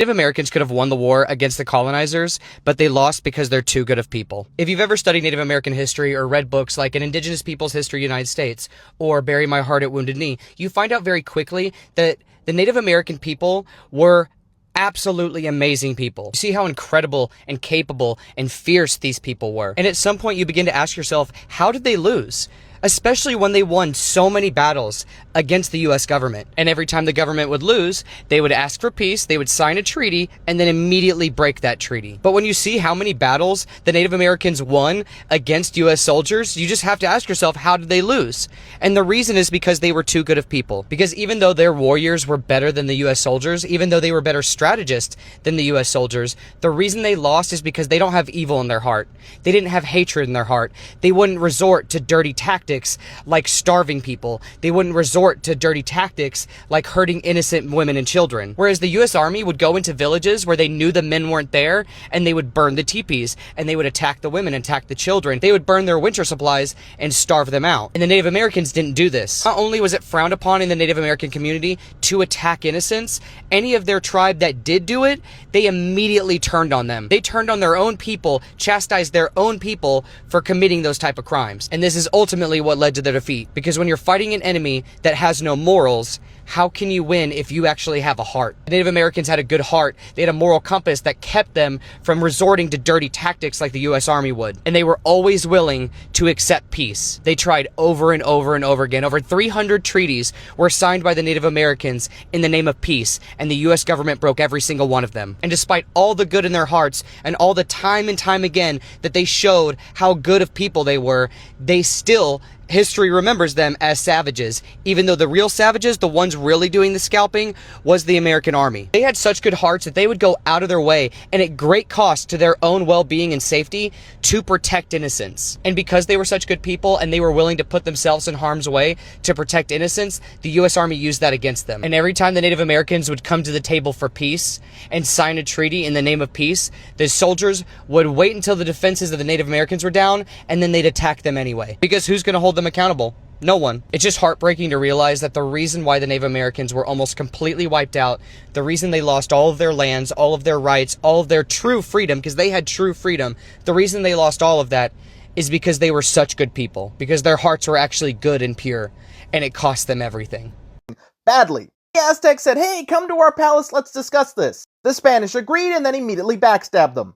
Native Americans could have won the war against the colonizers, but they lost because they're too good of people. If you've ever studied Native American history or read books like An Indigenous People's History of the United States or Bury My Heart at Wounded Knee, you find out very quickly that the Native American people were absolutely amazing people. You see how incredible and capable and fierce these people were. And at some point you begin to ask yourself, how did they lose? Especially when they won so many battles against the US government. And every time the government would lose, they would ask for peace, they would sign a treaty, and then immediately break that treaty. But when you see how many battles the Native Americans won against US soldiers, you just have to ask yourself, how did they lose? And the reason is because they were too good of people. Because even though their warriors were better than the US soldiers, even though they were better strategists than the US soldiers, the reason they lost is because they don't have evil in their heart. They didn't have hatred in their heart. They wouldn't resort to dirty tactics like starving people. They wouldn't resort to dirty tactics like hurting innocent women and children. Whereas the US Army would go into villages where they knew the men weren't there, and they would burn the teepees, and they would attack the women, attack the children. They would burn their winter supplies and starve them out. And the Native Americans didn't do this. Not only was it frowned upon in the Native American community to attack innocents, any of their tribe that did do it, they immediately turned on them. They turned on their own people, chastised their own people for committing those type of crimes. And this is ultimately what led to their defeat. Because when you're fighting an enemy that has no morals, how can you win if you actually have a heart? The Native Americans had a good heart. They had a moral compass that kept them from resorting to dirty tactics like the US Army would. And they were always willing to accept peace. They tried over and over and over again. Over 300 treaties were signed by the Native Americans in the name of peace, and the US government broke every single one of them. And despite all the good in their hearts and all the time and time again that they showed how good of people they were, they still history remembers them as savages, even though the real savages, the ones really doing the scalping, was the American Army. They had such good hearts that they would go out of their way and at great cost to their own well-being and safety to protect innocents. And because they were such good people and they were willing to put themselves in harm's way to protect innocents, the US Army used that against them. And every time the Native Americans would come to the table for peace and sign a treaty in the name of peace, the soldiers would wait until the defenses of the Native Americans were down, and then they'd attack them anyway. Because who's going to hold them accountable? No one. It's just heartbreaking to realize that the reason why the Native Americans were almost completely wiped out, the reason they lost all of their lands, all of their rights, all of their true freedom, because they had true freedom, the reason they lost all of that is because they were such good people, because their hearts were actually good and pure, and it cost them everything. Badly. The Aztecs said, "Hey, come to our palace, let's discuss this." The Spanish agreed and then immediately backstabbed them.